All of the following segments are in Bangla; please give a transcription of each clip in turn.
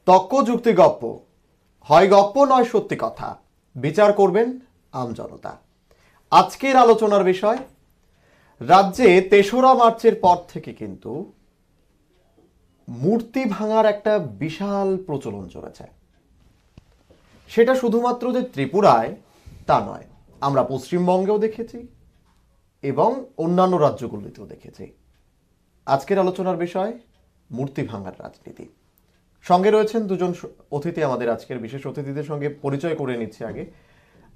তক্ক যুক্তি গপ্প, হয় গপ্প নয় সত্যি কথা, বিচার করবেন আমজনতা। আজকের আলোচনার বিষয়, রাজ্যে ৩রা মার্চের পর থেকে কিন্তু মূর্তি ভাঙার একটা বিশাল প্রচলন চলেছে। সেটা শুধুমাত্র যে ত্রিপুরায় তা নয়, আমরা পশ্চিমবঙ্গেও দেখেছি এবং অন্যান্য রাজ্যগুলিতেও দেখেছি। আজকের আলোচনার বিষয় মূর্তি ভাঙার রাজনীতি। সঙ্গে রয়েছেন দুজন অতিথি, আমাদের আজকের বিশেষ অতিথিদের সঙ্গে পরিচয় করে নিচ্ছে আগে।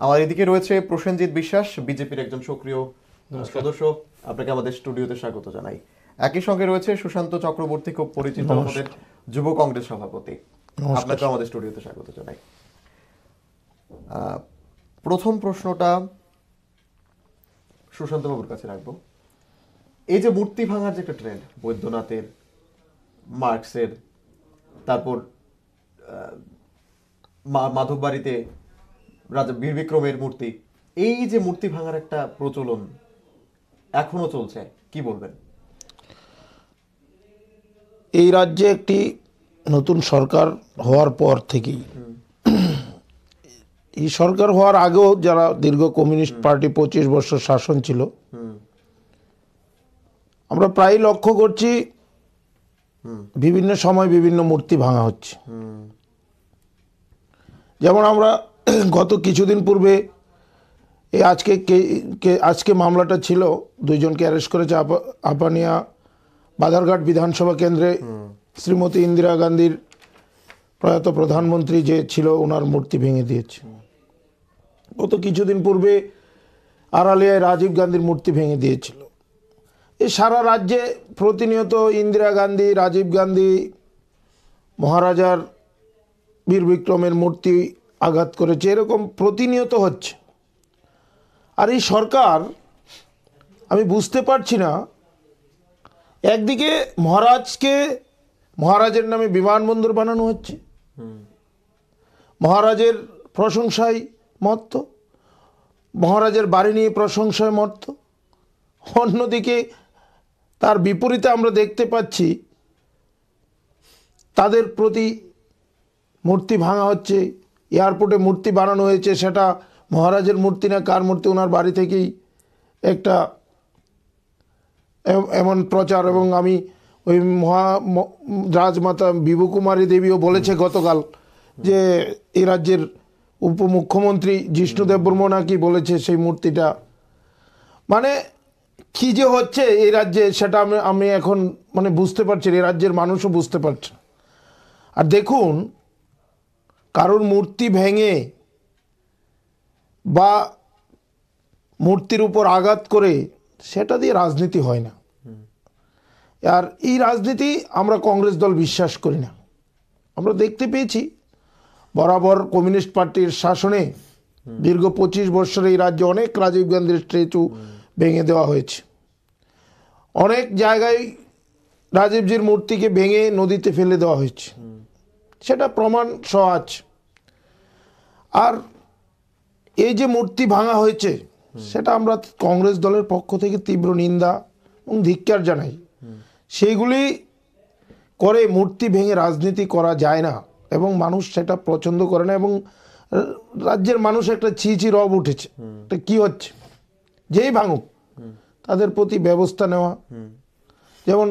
আমার এদিকে রয়েছে প্রসেনজিৎ বিশ্বাস, বিজেপির একজন সক্রিয় সদস্য, আপনাকে আমাদের স্টুডিওতে স্বাগত জানাই। একই সঙ্গে রয়েছে সুশান্ত চক্রবর্তী, খুব পরিচিত আমাদের যুব কংগ্রেস সভাপতি, আপনাকে আমাদের স্টুডিওতে স্বাগত জানাই। প্রথম প্রশ্নটা সুশান্ত বাবুর কাছে রাখবো। এই যে মূর্তি ভাঙার যে একটা ট্রেন্ড, বৈদ্যনাথের, মার্কসের, তারপর মাধববাড়িতে রাজা বীর বিক্রমের মূর্তি, এই যে মূর্তি ভাঙার একটা প্রচলন এখনো চলছে, কি বলবেন? এই রাজ্যে একটি নতুন সরকার হওয়ার পর থেকেই, এই সরকার হওয়ার আগেও যারা দীর্ঘ কমিউনিস্ট পার্টি 25 বছর শাসন ছিল, আমরা প্রায় লক্ষ্য করছি বিভিন্ন সময় বিভিন্ন মূর্তি ভাঙা হচ্ছে। যেমন আমরা গত কিছুদিন পূর্বে এই আজকে মামলাটা ছিল, দুইজনকে অ্যারেস্ট করেছে আপানিয়া বাধারঘাট বিধানসভা কেন্দ্রে শ্রীমতী ইন্দিরা গান্ধীর প্রয়াত প্রধানমন্ত্রী যে ছিল, ওনার মূর্তি ভেঙে দিয়েছে। গত কিছুদিন পূর্বে আড়ালিয়ায় রাজীব গান্ধীর মূর্তি ভেঙে দিয়েছিল। এই সারা রাজ্যে প্রতিনিয়ত ইন্দিরা গান্ধী, রাজীব গান্ধী, মহারাজার বীর বিক্রমের মূর্তি আঘাত করেছে, এরকম প্রতিনিয়ত হচ্ছে। আর এই সরকার, আমি বুঝতে পারছি না, একদিকে মহারাজের নামে বিমানবন্দর বানানো হচ্ছে, মহারাজের প্রশংসায় মত্ত, মহারাজের বাড়ি নিয়ে প্রশংসায় মত্ত। অন্যদিকে তার বিপরীতে আমরা দেখতে পাচ্ছি তাদের প্রতি মূর্তি ভাঙা হচ্ছে। এয়ারপোর্টে মূর্তি বানানো হয়েছে, সেটা মহারাজের মূর্তি না কার মূর্তি, ওনার বাড়ি থেকেই একটা এমন প্রচার। এবং আমি ওই রাজমাতা বিভুকুমারী দেবীও বলেছে গতকাল যে এই রাজ্যের উপমুখ্যমন্ত্রী জিষ্ণু দেববর্মা নাকি বলেছে সেই মূর্তিটা, মানে কী যে হচ্ছে এই রাজ্যে সেটা আমি এখন বুঝতে পারছি, এই রাজ্যের মানুষও বুঝতে পারছে। আর দেখুন, কারোর মূর্তি ভেঙে বা মূর্তির উপর আঘাত করে সেটা দিয়ে রাজনীতি হয় না। আর এই রাজনীতি আমরা কংগ্রেস দল বিশ্বাস করি না। আমরা দেখতে পেয়েছি বরাবর কমিউনিস্ট পার্টির শাসনে দীর্ঘ 25 বছরে এই রাজ্যে অনেক রাজীব গান্ধীর স্ট্যাচু ভেঙে দেওয়া হয়েছে। অনেক জায়গায় রাজীবজির মূর্তিকে ভেঙে নদীতে ফেলে দেওয়া হয়েছে, সেটা প্রমাণ সহ আছে। আর এই যে মূর্তি ভাঙা হয়েছে, সেটা আমরা কংগ্রেস দলের পক্ষ থেকে তীব্র নিন্দা এবং ধিক্কার জানাই। সেইগুলি করে মূর্তি ভেঙে রাজনীতি করা যায় না এবং মানুষ সেটা পছন্দ করে না। এবং রাজ্যের মানুষ একটা ছি রব উঠেছে, এটা কী হচ্ছে, যেই ভাঙুক তাদের প্রতি ব্যবস্থা নেওয়া। যেমন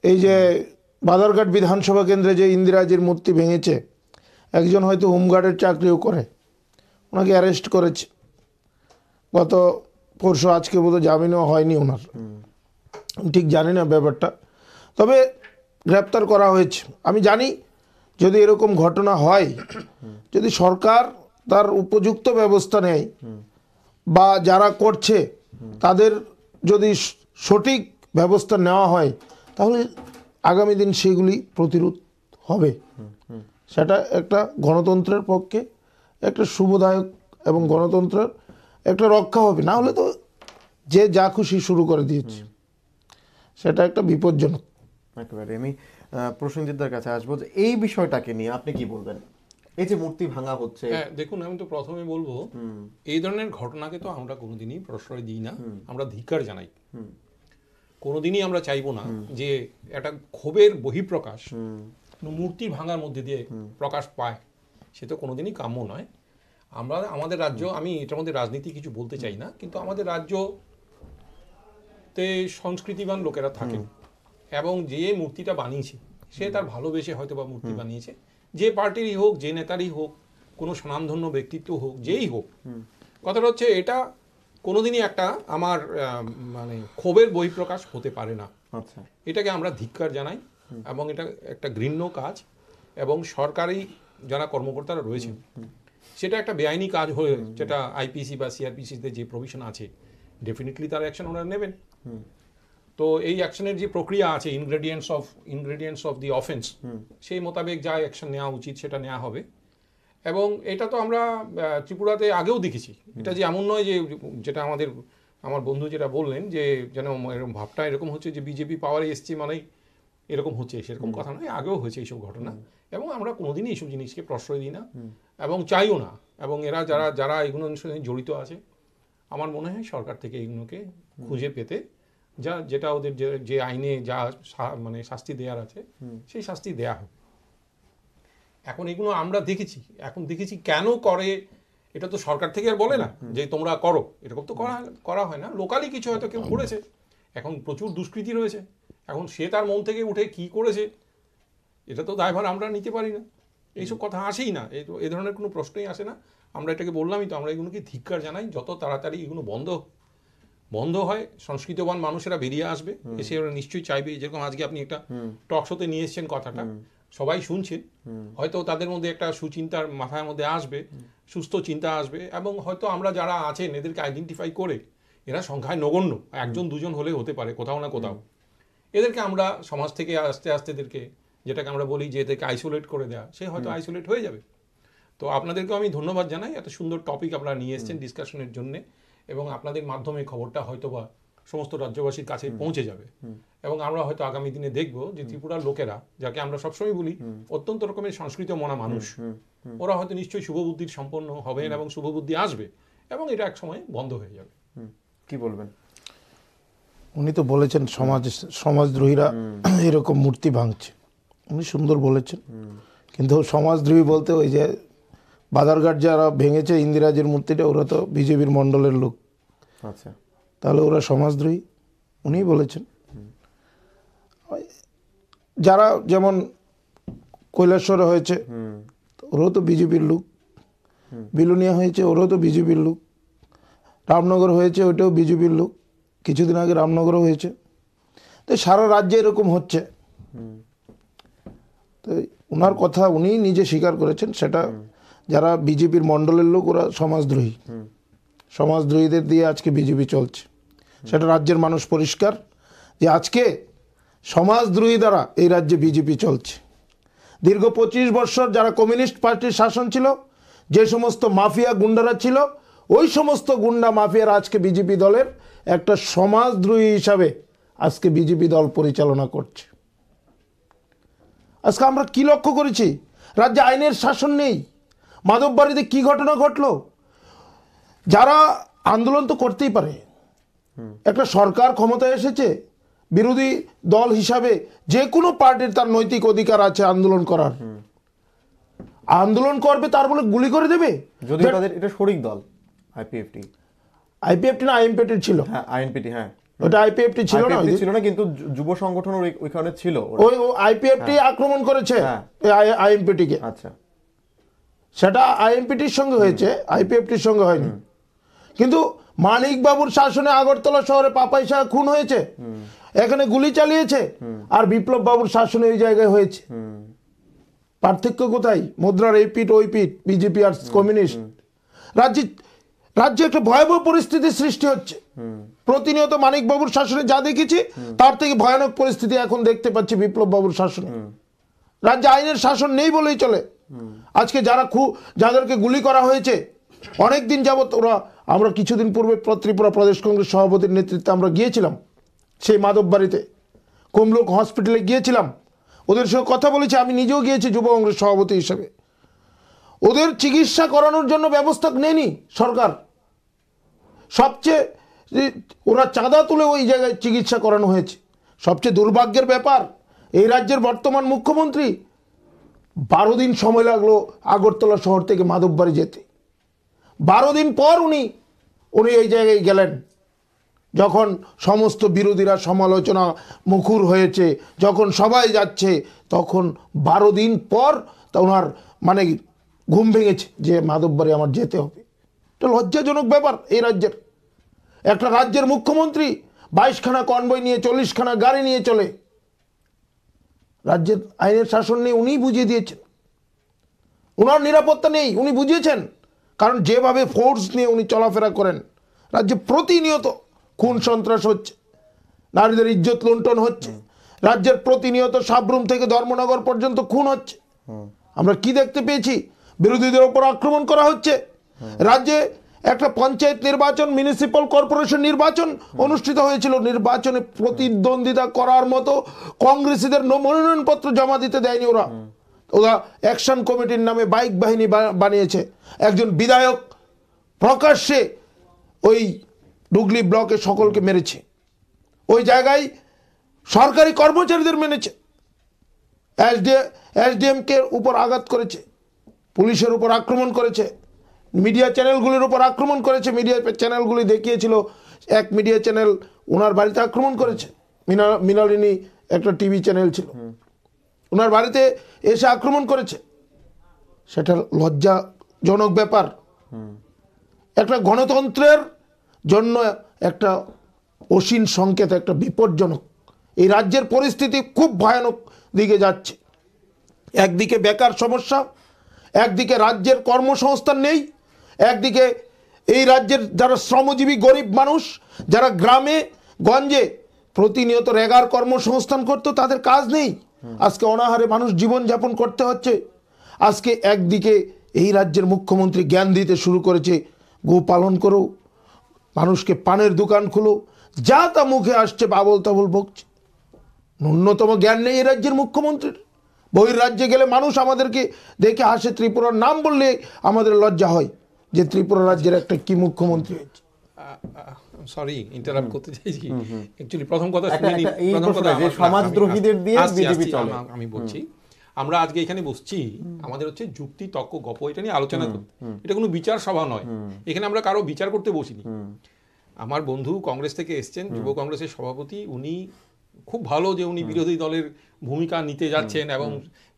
এই যে বাধারঘাট বিধানসভা কেন্দ্রে যে ইন্দিরাজির মূর্তি ভেঙেছে, একজন হয়তো হোমগার্ডের চাকরিও করে, ওনাকে অ্যারেস্ট করেছে গত পরশু, আজকে বোধহয় জামিনও হয়নি ওনার, ঠিক জানি না ব্যাপারটা, তবে গ্রেপ্তার করা হয়েছে। আমি জানি যদি এরকম ঘটনা হয়, যদি সরকার তার উপযুক্ত ব্যবস্থা নেয় বা যারা করছে তাদের যদি সঠিক ব্যবস্থা নেওয়া হয়, তাহলে আগামী দিন সেগুলি প্রতিরোধ হবে। সেটা একটা গণতন্ত্রের পক্ষে একটা শুভদায়ক এবং গণতন্ত্রের একটা রক্ষা হবে। না হলে তো যে যা খুশি শুরু করে দিয়েছে, সেটা একটা বিপজ্জনক। একেবারে। আমি প্রসেনজিৎদার কাছে আসবো, যে এই বিষয়টাকে নিয়ে আপনি কি বলবেন? এই যে মূর্তি ভাঙা হচ্ছে, দেখুন, আমি তো প্রথমে বলবো, এই ধরনের ঘটনাকে তো আমরা কোনোদিনই প্রশ্রয় দিই না, আমরা ধিক্কার জানাই। কোনোদিনই আমরা চাইবো না যে একটা ক্ষোভের বহিঃপ্রকাশ মূর্তি ভাঙার মধ্যে দিয়ে প্রকাশ পায়, সে তো কোনোদিনই কাম্য নয়। আমাদের রাজ্য, আমি এটার মধ্যে রাজনীতি কিছু বলতে চাই না, কিন্তু আমাদের রাজ্যতে সংস্কৃতিবান লোকেরা থাকে, এবং যে মূর্তিটা বানিয়েছে সে তার ভালোবেসে হয়তো বা মূর্তি বানিয়েছে, যে পার্টিরই হোক, যে নেতারই হোক, কোনো স্বনামধন্য ব্যক্তিত্ব হোক, যেই হোক। কথাটা হচ্ছে এটা কোনোদিনই একটা আমার মানে ক্ষোভের বহিঃপ্রকাশ হতে পারে না। আচ্ছা, এটাকে আমরা ধিক্কার জানাই, এবং এটা একটা ঘৃণ্য কাজ, এবং সরকারি যারা কর্মকর্তারা রয়েছেন সেটা একটা বেআইনি কাজ হয়ে, যেটা আইপিসি বা সিআরপিসিতে যে প্রভিশন আছে, ডেফিনেটলি তার অ্যাকশন ওনারা নেবেন। তো এই অ্যাকশনের যে প্রক্রিয়া আছে, ইনগ্রেডিয়েন্টস অফ দি অফেন্স, সেই মোতাবেক যা অ্যাকশন নেওয়া উচিত সেটা নেওয়া হবে। এবং এটা তো আমরা ত্রিপুরাতে আগেও দেখেছি, এটা যে এমন নয় যে, যেটা আমার বন্ধু যেটা বললেন যে যেন এরকম ভাবটা এরকম হচ্ছে যে বিজেপি পাওয়ারে এসছে মানেই এরকম হচ্ছে, সেরকম কথা নয়, আগেও হয়েছে এইসব ঘটনা, এবং আমরা কোনোদিনই এইসব জিনিসকে প্রশ্রয় দিই না এবং চাইও না। এবং এরা যারা এগুলোর সঙ্গে জড়িত আছে, আমার মনে হয় সরকার থেকে এগুলোকে খুঁজে পেতে যেটা ওদের যে আইনে যা মানে শাস্তি দেওয়ার আছে সেই শাস্তি দেয়া হবে। এখন এগুলো আমরা দেখেছি কেন করে, এটা তো সরকার থেকে আর বলে না যে তোমরা করো, এরকম তো করা হয় না। লোকালি কিছু হয়তো কেউ করেছে, এখন প্রচুর দুষ্কৃতি রয়েছে, এখন সে তার মন থেকে উঠে কি করেছে এটা তো দায়ভার আমরা নিতে পারি না। এইসব কথা আসেই না, এই ধরনের কোনো প্রশ্নই আসে না। আমরা এটাকে বললামই তো, আমরা এগুলোকে ধিক্কার জানাই। যত তাড়াতাড়ি এগুলো বন্ধ হয়, সংস্কৃতবান মানুষেরা বেরিয়ে আসবে, এসে ওরা নিশ্চয়ই চাইবে। যেরকম আজকে আপনি একটা টক শোতে নিয়ে এসছেন কথাটা, সবাই শুনছে, হয়তো তাদের মধ্যে একটা সুচিন্তার মাথার মধ্যে আসবে, সুস্থ চিন্তা আসবে, এবং হয়তো আমরা যারা আছেন এদেরকে আইডেন্টিফাই করে, এরা সংখ্যায় নগণ্য, একজন দুজন হলে হতে পারে কোথাও না কোথাও, এদেরকে আমরা সমাজ থেকে আস্তে আস্তে এদেরকে, যেটাকে আমরা বলি যে এদেরকে আইসোলেট করে দেওয়া, সে হয়তো আইসোলেট হয়ে যাবে। তো আপনাদেরকেও আমি ধন্যবাদ জানাই, এত সুন্দর টপিক আপনারা নিয়ে এসছেন ডিসকাশনের জন্য, এবং আপনাদের মাধ্যমে খবরটা হয়তো বা সমস্ত রাজ্যবাসীর কাছে পৌঁছে যাবে। এবং আমরা হয়তো আগামী দিনে দেখব যে ত্রিপুরার লোকেরা, যাকে আমরা সবসময় বলি অত্যন্ত রকমের সংস্কৃত মনা মানুষ, ওরা হয়তো নিশ্চয়ই শুভবুদ্ধির সম্পন্ন হবেন এবং শুভবুদ্ধি আসবে, এবং এটা এক সময় বন্ধ হয়ে যাবে। কি বলবেন? উনি তো বলেছেন সমাজদ্রোহীরা এরকম মূর্তি ভাঙছে, উনি সুন্দর বলেছেন। কিন্তু সমাজদ্রোহী বলতে ওই যে বাজারঘাট যারা ভেঙেছে ইন্দিরাজের মূর্তিটা, ওরা তো বিজেপির মণ্ডলের লোক। আচ্ছা, তাহলে ওরা সমাজদ্রোহী? উনিই বলেছেন। যারা যেমন কৈলাসহরে হয়েছে ওরাও তো বিজেপির লোক, বিলোনিয়া হয়েছে ওরাও তো বিজেপির লোক, রামনগর হয়েছে ওইটাও বিজেপির লোক, কিছুদিন আগে রামনগরও হয়েছে। তো সারা রাজ্যে এরকম হচ্ছে। তো ওনার কথা উনি নিজে স্বীকার করেছেন, সেটা যারা বিজেপির মণ্ডলের লোক ওরা সমাজদ্রোহী, সমাজদ্রোহীদের দিয়ে আজকে বিজেপি চলছে। সেটা রাজ্যের মানুষ পরিষ্কার যে আজকে সমাজদ্রোহী দ্বারা এই রাজ্যে বিজেপি চলছে। দীর্ঘ 25 বছর যারা কমিউনিস্ট পার্টির শাসন ছিল, যে সমস্ত মাফিয়া গুন্ডারা ছিল, ওই সমস্ত গুন্ডা মাফিয়ারা আজকে বিজেপি দলের একটা সমাজদ্রোহী হিসাবে আজকে বিজেপি দল পরিচালনা করছে। আজকে আমরা কি লক্ষ্য করেছি? রাজ্যে আইনের শাসন নেই। মাধববাড়িতে কি ঘটনা ঘটলো? যারা আন্দোলন তো করতেই পারে, একটা সরকার ক্ষমতায় এসেছে, বিরোধী দল হিসাবে যে কোনো পার্টির তার নৈতিক অধিকার আছে আন্দোলন করার। আন্দোলন করবে তার বলে গুলি করে দেবে? যদি তাদের এটা শরিক দল আইপিএফটি না আইএমপিটি ছিল। হ্যাঁ, আইএনপিটি, হ্যাঁ ওটা আইপিএফটি ছিল না, ছিল না, কিন্তু যুব সংগঠন ওইখানে ছিল। ওই আইপিএফটি আক্রমণ করেছে আইএমপিটি কে। আচ্ছা, সেটা আইএমপিটির সঙ্গে হয়েছে, আইপিএফটির সঙ্গে হয়নি। কিন্তু মানিক বাবুর শাসনে আগরতলা শহরে পাপাইসা খুন হয়েছে, এখানে গুলি চালিয়েছে, আর বিপ্লব বাবুর শাসনে ওই জায়গায় হয়েছে। পার্থক্য কোথায়? মুদ্রার এই পিঠ ওই পিঠ, বিজেপি আর কমিউনিস্ট। রাজ্যে একটা ভয়াবহ পরিস্থিতির সৃষ্টি হচ্ছে। প্রতিনিয়ত মানিক বাবুর শাসনে যা দেখেছি তার থেকে ভয়ানক পরিস্থিতি এখন দেখতে পাচ্ছি বিপ্লব বাবুর শাসনে। রাজ্যে আইনের শাসন নেই বলেই চলে। আজকে যাদেরকে গুলি করা হয়েছে, অনেক দিন যাবত আমরা কিছুদিন পূর্বে ত্রিপুরা প্রদেশ কংগ্রেস সভাপতির নেতৃত্বে আমরা গিয়েছিলাম সেই মাধববাড়িতে, কুমলুক হসপিটালে গিয়েছিলাম, ওদের সঙ্গে কথা বলেছি। আমি নিজেও গিয়েছি যুব কংগ্রেস সভাপতি হিসেবে। ওদের চিকিৎসা করানোর জন্য ব্যবস্থা নেয়নি সরকার। সবচেয়ে ওরা চাঁদা তুলে ওই জায়গায় চিকিৎসা করানো হয়েছে। সবচেয়ে দুর্ভাগ্যের ব্যাপার, এই রাজ্যের বর্তমান মুখ্যমন্ত্রী 12 দিন সময় লাগলো আগরতলা শহর থেকে মাধববাড়ি যেতে। 12 দিন পর উনি এই জায়গায় গেলেন, যখন সমস্ত বিরোধীরা সমালোচনা মুখর হয়েছে, যখন সবাই যাচ্ছে, তখন 12 দিন পর তা ওনার মানে ঘুম ভেঙেছে যে মাধববাড়ি আমার যেতে হবে। এটা লজ্জাজনক ব্যাপার। এই রাজ্যের একটা রাজ্যের মুখ্যমন্ত্রী 22খানা কনভয় নিয়ে 40খানা গাড়ি নিয়ে চলে, রাজ্যের আইনের শাসন নেই, উনিই বুঝিয়ে দিয়েছেন। ওনার নিরাপত্তা নেই, উনি বুঝিয়েছেন। কারণ যেভাবে ফোর্স নিয়ে উনি চলাফেরা করেন, রাজ্যে প্রতিনিয়ত খুন সন্ত্রাস হচ্ছে, নারীদের ইজ্জত লুণ্ঠন হচ্ছে, রাজ্যের প্রতিনিয়ত সাবরুম থেকে ধর্মনগর পর্যন্ত খুন হচ্ছে। আমরা কি দেখতে পেয়েছি? বিরোধীদের উপর আক্রমণ করা হচ্ছে। রাজ্যে একটা পঞ্চায়েত নির্বাচন, মিউনিসিপ্যাল কর্পোরেশন নির্বাচন অনুষ্ঠিত হয়েছিল, নির্বাচনে প্রতিদ্বন্দ্বিতা করার মতো কংগ্রেসীদের মনোনয়নপত্র জমা দিতে দেয়নি ওরা। অ্যাকশন কমিটির নামে বাইক বাহিনী বানিয়েছে। একজন বিধায়ক প্রকাশ্যে ওই ডুগলি ব্লকে সকলকে মেরেছে, ওই জায়গায় সরকারি কর্মচারীদের মেরেছে, এসডিএমকে উপর আঘাত করেছে, পুলিশের উপর আক্রমণ করেছে, মিডিয়া চ্যানেলগুলির উপর আক্রমণ করেছে। মিডিয়া চ্যানেলগুলি দেখিয়েছিল, এক মিডিয়া চ্যানেল ওনার বাড়িতে আক্রমণ করেছে, মৃণালিনী একটা টিভি চ্যানেল ছিল, ওনার বাড়িতে এসে আক্রমণ করেছে। সেটা লজ্জাজনক ব্যাপার। একটা গণতন্ত্রের জন্য একটা অসীম সংকেত, একটা বিপজ্জনক। এই রাজ্যের পরিস্থিতি খুব ভয়ানক দিকে যাচ্ছে। একদিকে বেকার সমস্যা, একদিকে রাজ্যের কর্মসংস্থান নেই, একদিকে এই রাজ্যের যারা শ্রমজীবী গরিব মানুষ, যারা গ্রামে গঞ্জে প্রতিনিয়ত রেগার কর্মসংস্থান করতো, তাদের কাজ নেই। আজকে অনাহারে মানুষ জীবনযাপন করতে হচ্ছে। আজকে একদিকে এই রাজ্যের মুখ্যমন্ত্রী জ্ঞান দিতে শুরু করেছে, গো পালন করো, মানুষকে পানের দোকান খুলো, যা তা মুখে আসছে বাবল তাবল বকছে। ন্যূনতম জ্ঞান নেই এই রাজ্যের মুখ্যমন্ত্রীর। বহির রাজ্যে গেলে মানুষ আমাদেরকে দেখে হাসে, ত্রিপুরার নাম বললে আমাদের লজ্জা হয় যে ত্রিপুরা রাজ্যের একটা কি মুখ্যমন্ত্রী হয়েছে। সরি ইন্টারাপ্ট করতে চাইছি। অ্যাকচুয়ালি প্রথম কথা সমাজদ্রোহীদের দিয়ে বিজেপি চলে। আমি বলছি, আমরা আজকে এখানে বসছি, আমাদের হচ্ছে যুক্তি তর্ক গপ এটা নিয়ে আলোচনা করতে। এটা কোনো বিচার সভা নয়, এখানে আমরা কারো বিচার করতে বসিনি। আমার বন্ধু কংগ্রেস থেকে এসছেন, যুব কংগ্রেসের সভাপতি, উনি খুব ভালো যে উনি বিরোধী দলের ভূমিকা নিতে যাচ্ছেন এবং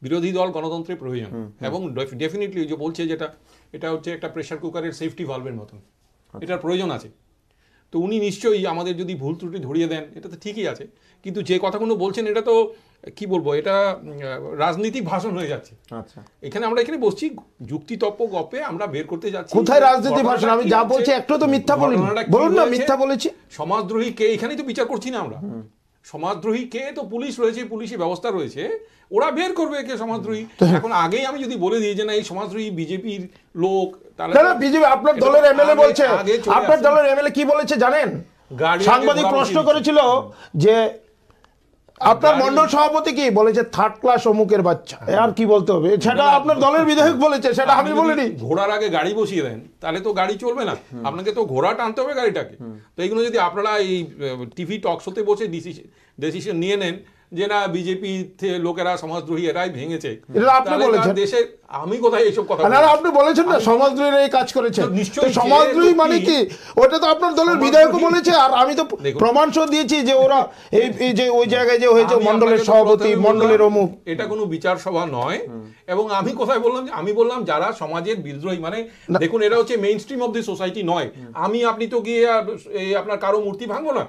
বিরোধী দল গণতন্ত্রের প্রয়োজন, এবং ডেফিনেটলি যে বলছে যেটা এটা হচ্ছে একটা প্রেসার কুকারের সেফটি ভালভের মতন, এটার প্রয়োজন আছে। তো উনি নিশ্চয়ই আমাদের যদি ভুল ত্রুটি ধরিয়ে দেন, এটা তো ঠিকই আছে, কিন্তু যে কথাগুলো বলছেন এটা তো কি বলবো, এটা রাজনৈতিক ভাষণ হয়ে যাচ্ছে। আচ্ছা, এখানে আমরা এখানে বসছি যুক্তি তর্ক গপে আমরা বের করতে যাচ্ছি। কোথায় রাজনৈতিক ভাষণ? আমি যা বলছি একটু তো মিথ্যা বলিনি, বলুন না মিথ্যা বলেছি। সমাজদ্রোহী কে এখানেই তো বিচার করছি না আমরা। সমাজদ্রোহী কে, তো পুলিশ রয়েছে, পুলিশি ব্যবস্থা রয়েছে, ওরা বের করবে কে সমাজদ্রোহী। এখন আগেই আমি যদি বলে দিই যে না এই সমাজদ্রোহী বিজেপির লোক, তাহলে বিজেপি আপনার দলের এমএলএ বলছে, আপনার দলের এমএলএ কি বলেছে জানেন? সাংবাদিক প্রশ্ন করেছিল যে আপনার মন্ডল সভাপতি কি বলেছে, থার্ড ক্লাস অমুকের বাচ্চা। আর কি বলতে হবে, সেটা আপনার দলের বিধায়ক বলেছে, সেটা আমি বলিনি। ঘোড়ার আগে গাড়ি বসিয়ে দেন তাহলে তো গাড়ি চলবে না, আপনাকে তো ঘোড়া টানতে হবে গাড়িটাকে। তো এইগুলো যদি আপনারা এই টিভি টক শোতে বসে ডিসিশন নিয়ে নেন যে না বিজেপি লোকেরা সমাজদ্রোহী, এরাই ভেঙেছে, আপনি বলেছেন দেশে আমি কোথায় এইসব কথা? না আপনি বলেছেন না সমাজদ্রোহীরা এই কাজ করেছে। সমাজদ্রোহী মানে কি? ওটা তো আপনার দলের বিধায়ক বলেছে, আর আমি তো প্রমাণ সহ দিয়েছি যে ওরা এই যে ওই জায়গায় যে হয়েছে মন্ডলের সভাপতি, মন্ডলের অমুক। এটা কোনো বিচার সভা নয়। এবং আমি কোথায় বললাম, আমি বললাম যারা সমাজের বিদ্রোহী, মানে দেখুন এরা হচ্ছে main stream of the society নয়। আপনি তো গিয়ে আপনার কারো মূর্তি ভাঙবো না,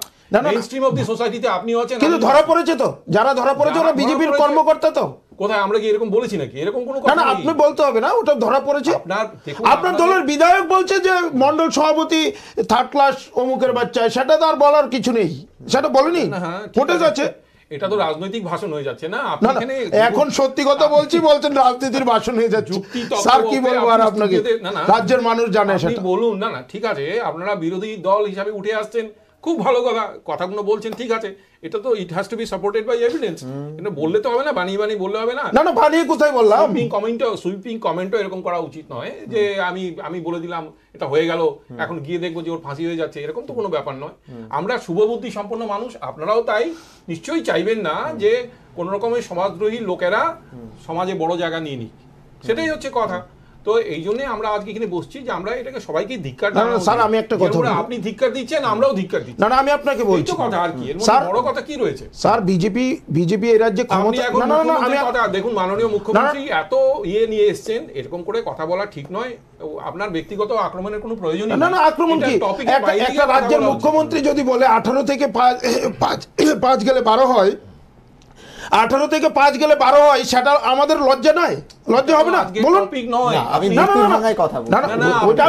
মেইন স্ট্রিম অফ দি সোসাইটিতে আপনি আছেন। কিন্তু ধরা পড়েছে তো, যারা ধরা পড়েছে ওরা বিজেপির কর্মকর্তা। তো কোথায় আমরা কি এরকম বলেছি নাকি? এরকম কোনো কথা না, আপনি বলতে হবে না, ওটা ধরা পড়েছে। আপনার দলের বিধায়ক বলছে যে মন্ডল সভাপতি থার্ড ক্লাস অমুকের বাচ্চা, সেটা তো আর বলার কিছু নেই, সেটা বলেনি, ফুটেজ আছে। এটা তো রাজনৈতিক ভাষণ হয়ে যাচ্ছে না। এখন সত্যি কথা বলছি, বলছেন রাজনীতির ভাষণ হয়ে যাচ্ছে। স্যার কি বলবো আর আপনাকে, রাজ্যের মানুষ জানে সেটা। বলুন না, ঠিক আছে, আপনারা বিরোধী দল হিসাবে উঠে আসছেন, খুব ভালো কথা, কথাগুলো বলছেন ঠিক আছে, এটা তো it has to be supported by evidence. এটা বললে তো হবে না, বানিয়ে বানিয়ে বললে হবে না। না না, বানিয়ে কোথায় বললাম? সুইপিং কমেন্টও এরকম করা উচিত নয় যে আমি বলে দিলাম এটা হয়ে গেল, এখন গিয়ে দেখবো যে ওর ফাঁসি হয়ে যাচ্ছে, এরকম তো কোনো ব্যাপার নয়। আমরা শুভবুদ্ধি সম্পন্ন মানুষ, আপনারাও তাই নিশ্চয়ই চাইবেন না যে কোন রকমের সমাজদ্রোহী লোকেরা সমাজে বড় জায়গা নিয়ে নিক, সেটাই হচ্ছে কথা। তো এই জন্য আমরা আজকে এখানে বসছি যে আমরা এটাকে সবাইকে ধিক্কার না, না, স্যার, আমি একটা কথা বলি। আপনি ধিক্কার দিচ্ছেন, আমরাও ধিক্কার দিচ্ছি। না না, আমি আপনাকে এই বলছি তো কথা, আর কি এর স্যার, মধ্যে বড় কথা কি রয়েছে? স্যার, বিজেপি এই রাজ্যে আপনি ক্ষমতা, এখন না না না, আমি মুখ্যমন্ত্রীর কথা দেখুন, মাননীয় মুখ্যমন্ত্রী এত নিয়ে এসেছেন, এরকম করে কথা বলা ঠিক নয়। আপনার ব্যক্তিগত আক্রমণের কোনো প্রয়োজন নেই। না না, আক্রমণ কি? একটা রাজ্যের মুখ্যমন্ত্রী যদি বলে 18 থেকে 5 গেলে 12 হয়, 18 থেকে 5 গেলে 12 হয়, সেটা আমাদের লজ্জা নয়? লজ্জা হবে না? বলুন। না, আমি না, না, মৃত্যুর না, ভাঙায় কথা বলছি। না না, ওটা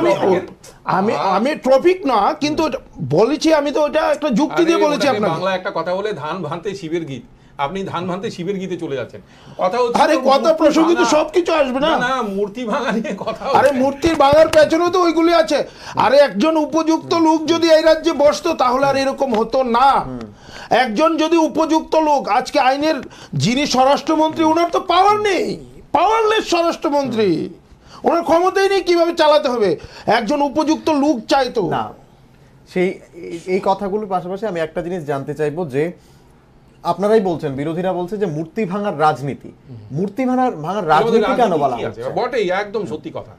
আমি টপিক না, কিন্তু বলেছি, আমি তো ওটা একটা যুক্তি দিয়ে বলেছি আপনাকে। বাংলা একটা কথা বলে ধান ভানতে শিবের গীত, আপনি ধান ভানতে শিবের গীতে চলে যাচ্ছেন। কথা হচ্ছে আরে কথা প্রসঙ্গে তো সবকিছু আসবে না। না, মূর্তি ভাঙা নিয়ে কথা। আরে মূর্তির ভাঙার পেছনেও তো ওইগুলি আছে। আরে একজন উপযুক্ত লোক যদি এই রাজ্যে বসতো তাহলে আর এরকম হতো না। একজন যদি উপযুক্ত লোক, আজকে আইনের যিনি স্বরাষ্ট্রমন্ত্রী, ওনার তো পাওয়ার নেই, পাওয়ারলেস স্বরাষ্ট্রমন্ত্রী, ওনার ক্ষমতাই নেই কিভাবে চালাতে হবে। একজন উপযুক্ত লোক চাইতো না, এই কথাগুলোর পাশাপাশি আমি একটা জিনিস জানতে চাইবো যে আপনারাই বলছেন, বিরোধীরা বলছে যে মূর্তি ভাঙার রাজনীতি, মূর্তি ভাঙার রাজনীতি কেন বলা হচ্ছে? বটে, একদম সত্যি কথা।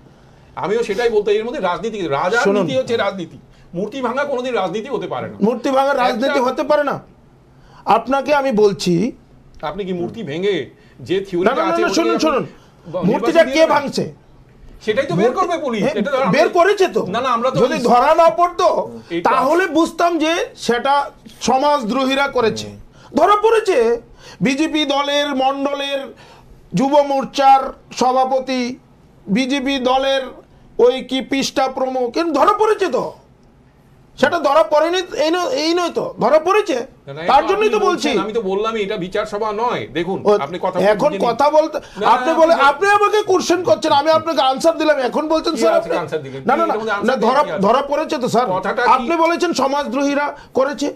আমিও সেটাই বলতে, এর মধ্যে রাজনীতি, রাজনীতি হচ্ছে রাজনীতি। মূর্তি ভাঙা কোনোদিন রাজনীতি হতে পারে না। মূর্তি ভাঙার রাজনীতি হতে পারে না। আপনাকে আমি বলছি, আপনি কি মূর্তি ভেঙে যে থিওরিটা আছে, শুনুন, মূর্তিটা কে ভাঙছে সেটাই তো বের করবে পুলিশ। এটা বের করেছে তো। না না, আমরা তো যদি ধরা না পড়তো তাহলে বুঝতাম যে সেটা সমাজদ্রোহীরা করেছে। ধরা পড়েছে, বিজেপি দলের মণ্ডলের যুব মোর্চার সভাপতি, বিজেপি দলের ওই কি পৃষ্ঠা প্রমুখ, ধরা পড়েছে তো। সেটা ধরা পড়েনি এই নয় তো, ধরা পড়েছে, তার জন্যই তো বলছি। আমি তো বললাম এটা বিচার সভা নয়। দেখুন আপনি কথা এখন কথা বলতে আপনি বলে, আপনি আমাকে কোশ্চেন করছেন, আমি আপনাকে আনসার দিলাম, এখন বলছেন স্যার না না না, ধরা পড়েছে তো স্যার। আপনি বলেছেন সমাজদ্রোহীরা করেছে,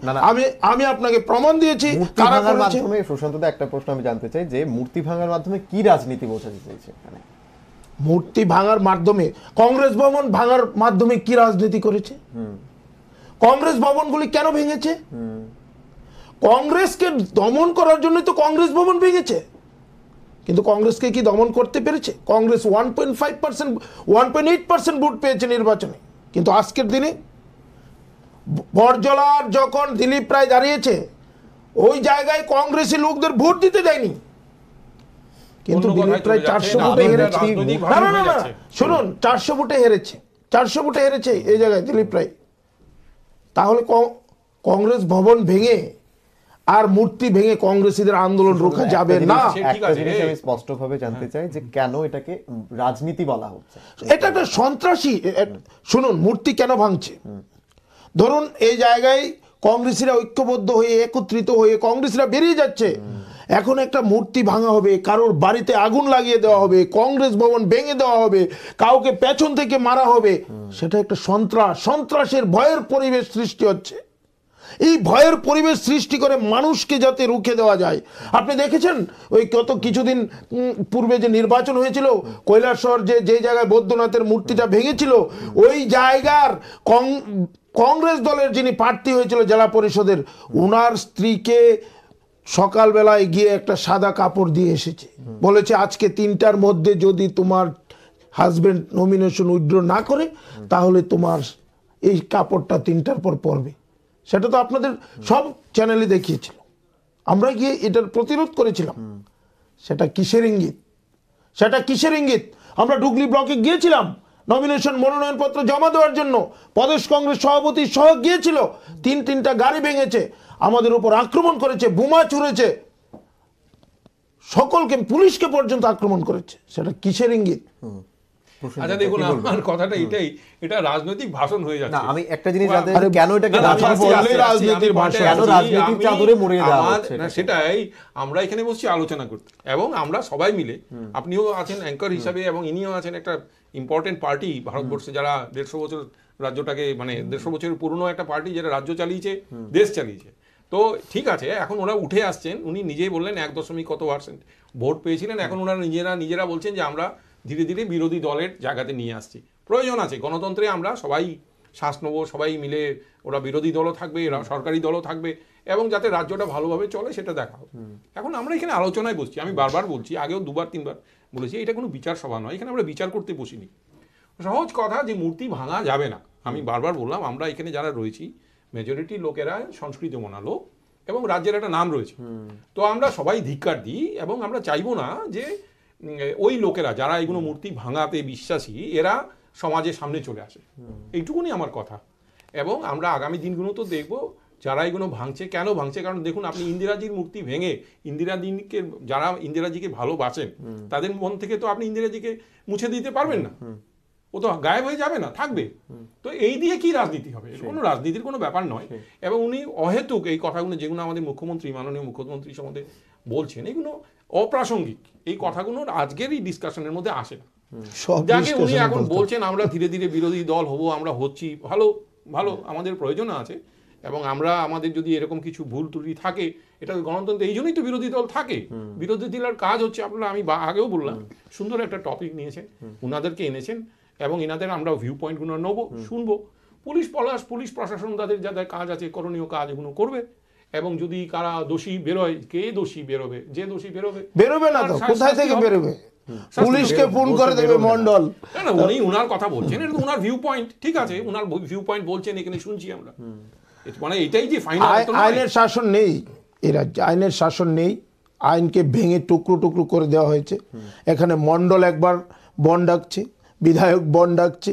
আমি আপনাকে প্রমাণ দিয়েছি কারা করেছে। মাধ্যমে সুশান্তদা একটা প্রশ্ন আমি জানতে চাই যে মূর্তি ভাঙার মাধ্যমে কি রাজনীতি বোঝাতে চাইছে এখানে? মূর্তি ভাঙার মাধ্যমে, কংগ্রেস ভবন ভাঙার মাধ্যমে কি রাজনীতি করেছে? কংগ্রেস ভবনগুলি কেন ভেঙেছে? কংগ্রেসকে দমন করার জন্য তো কংগ্রেস ভবন ভেঙেছে, কিন্তু কংগ্রেসকে কি দমন করতে পেরেছে? কংগ্রেস 1.5%, 1.8% ভোট পেয়েছে নির্বাচনে, কিন্তু আজকের দিনে বরজলার যখন দিলীপ রায় দাঁড়িয়েছে, ওই জায়গায় কংগ্রেসি লোকদের ভোট দিতে দেয়নি, কিন্তু দিলীপ রায় 400 ভোটে হেরেছে। না না না, শুনুন, 400 ভোটে হেরেছে, 400 ভোটে হেরেছে এই জায়গায় দিলীপ রায়। তাহলে কংগ্রেস ভবন ভেঙে আর মূর্তি ভেঙে কংগ্রেসীদের আন্দোলন রোখা যাবে না। একটা জিনিস আমি স্পষ্টভাবে জানতে চাই যে কেন এটাকে রাজনীতি বলা হচ্ছে? এটা একটা সন্ত্রাসী। শুনুন, মূর্তি কেন ভাঙছে? ধরুন এই জায়গায় কংগ্রেসীরা ঐক্যবদ্ধ হয়ে, একত্রিত হয়ে কংগ্রেসীরা বেরিয়ে যাচ্ছে, এখন একটা মূর্তি ভাঙা হবে, কারোর বাড়িতে আগুন লাগিয়ে দেওয়া হবে, কংগ্রেস ভবন ভেঙে দেওয়া হবে, কাউকে পেছন থেকে মারা হবে, সেটা একটা সন্ত্রাসের ভয়ের পরিবেশ সৃষ্টি হচ্ছে। এই ভয়ের পরিবেশ সৃষ্টি করে মানুষকে যাতে রুখে দেওয়া যায়। আপনি দেখেছেন ওই কিছুদিন পূর্বে যে নির্বাচন হয়েছিল, কৈলাসহর যে জায়গায় বৈদ্যনাথের মূর্তিটা ভেঙেছিল, ওই জায়গার কংগ্রেস দলের যিনি প্রার্থী হয়েছিল জেলা পরিষদের, ওনার স্ত্রীকে সকালবেলায় গিয়ে একটা সাদা কাপড় দিয়ে এসেছে, বলেছে আজকে 3টার মধ্যে যদি তোমার হাজবেন্ড নমিনেশন উইথড্র না করে তাহলে তোমার এই কাপড়টা 3টার পর পরবে। সেটা তো আপনাদের সব চ্যানেলে দেখিয়েছিল, আমরা গিয়ে এটার প্রতিরোধ করেছিলাম। সেটা কিসের ইঙ্গিত? সেটা কিসের ইঙ্গিত? আমরা ডুগলি ব্লকে গিয়েছিলাম নমিনেশন মনোনয়নপত্র জমা দেওয়ার জন্য, প্রদেশ কংগ্রেস সভাপতি সহ গিয়েছিল, 3টা গাড়ি ভেঙেছে, আমাদের উপর আক্রমণ করেছে, বোমা ছুঁড়েছে, সকলকে, পুলিশকে পর্যন্ত আক্রমণ করেছে। সেটা কিসের ইঙ্গিত? আচ্ছা দেখুন, আমার কথাটা এটাই, এটা রাজনৈতিক ভাষণ হয়ে যাচ্ছে। না, আমি একটা জিনিস জানতে চাই, কেন এটাকে রাজনীতির ভাষণ, কেন রাজনীতির চাদরে মুড়িয়ে দেওয়া হচ্ছে? সেটাই আমরা এখানে বসছি আলোচনা করতে, এবং আমরা সবাই মিলে, আপনিও আছেন অ্যাঙ্কর হিসাবে এবং ইনিও আছেন একটা ইম্পর্টেন্ট পার্টি ভারতবর্ষে যারা 150 বছর রাজ্যটাকে, মানে 150 বছরের পুরনো একটা পার্টি যেটা রাজ্য চালিয়েছে, দেশ চালিয়েছে। তো ঠিক আছে, এখন ওরা উঠে আসছেন, উনি নিজেই বললেন 1.কত% ভোট পেয়েছিলেন। এখন ওনারা নিজেরা বলছেন যে আমরা ধীরে ধীরে বিরোধী দলের জায়গাতে নিয়ে আসছি। প্রয়োজন আছে, গণতন্ত্রে আমরা সবাই শ্বাস নেবো, সবাই মিলে, ওরা বিরোধী দলও থাকবে, এরা সরকারি দলও থাকবে, এবং যাতে রাজ্যটা ভালোভাবে চলে সেটা দেখা হবে। এখন আমরা এখানে আলোচনায় বসছি, আমি বারবার বলছি, আগেও 2-3 বার বলেছি, এটা কোনো বিচার সভা নয়, এখানে আমরা বিচার করতে বসিনি। সহজ কথা যে মূর্তি ভাঙা যাবে না, আমি বারবার বললাম, আমরা এখানে যারা রয়েছি মেজরিটি লোকেরা সংস্কৃতি মনা লোক, এবং রাজ্যের একটা নাম রয়েছে, তো আমরা সবাই ধিক্কার দিই, এবং আমরা চাইবো না যে ওই লোকেরা যারা এগুলো মূর্তি ভাঙাতে বিশ্বাসী এরা সমাজের সামনে চলে আসে, এইটুকুনি আমার কথা। এবং আমরা আগামী দিনগুলো তো দেখবো যারা এগুলো ভাঙছে, কেন ভাঙছে, কারণ দেখুন আপনি ইন্দিরাজির মূর্তি ভেঙে, ইন্দিরাজিকে যারা ইন্দিরাজিকে ভালোবাসেন তাদের মন থেকে তো আপনি ইন্দিরাজিকে মুছে দিতে পারবেন না, ও তো গায়েব হয়ে যাবে না, থাকবে। তো এই দিয়ে কি রাজনীতি হবে? কোনো রাজনীতির কোনো ব্যাপার নয়। এবং উনি অহেতুক এই কথাগুলো যেগুলো আমাদের মুখ্যমন্ত্রী, মাননীয় মুখ্যমন্ত্রী সম্বন্ধে বলছেন, এগুলো অপ্রাসঙ্গিক, এই কথাগুলো আজকের এই ডিসকাশনের মধ্যে আসে না। যাকে উনি এখন বলছেন আমরা ধীরে ধীরে বিরোধী দল হব, আমরা হচ্ছি, ভালো ভালো, আমাদের প্রয়োজন আছে, এবং আমরা আমাদের যদি এরকম কিছু ভুল ত্রুটি থাকে, এটা গণতন্ত্র, এই জন্যই তো বিরোধী দল থাকে। বিরোধী দলের কাজ হচ্ছে, আপনারা, আমি আগেও বললাম, সুন্দর একটা টপিক নিয়েছেন, উনাদেরকে এনেছেন, এবং এনাদের আমরা ভিউ পয়েন্টগুলো নেবো, শুনবো। পুলিশ প্রশাসন তাদের যাদের কাজ আছে, করণীয় কাজ, এগুলো করবে, এবং যদি কারা দোষী বেরোয়, কে দোষী বেরোবে, যে দোষী বেরোবে না তো কোথায় থেকে বেরোবে? পুলিশকে ফোন করে দেবে মন্ডল। না, উনি উনার কথা বলছেন, এটা তো উনার ভিউ পয়েন্ট, ঠিক আছে, উনার ভিউ পয়েন্ট বলছেন, এখানে শুনছি আমরা, মানে এটাই যে ফাইনাল। আইনের শাসন নেই এই রাজ্যে, আইনের শাসন নেই, আইনকে ভেঙে টুকরো টুকরো করে দেওয়া হয়েছে। এখানে মন্ডল একবার বন ডাকছে, বিধায়ক বন ডাকছে,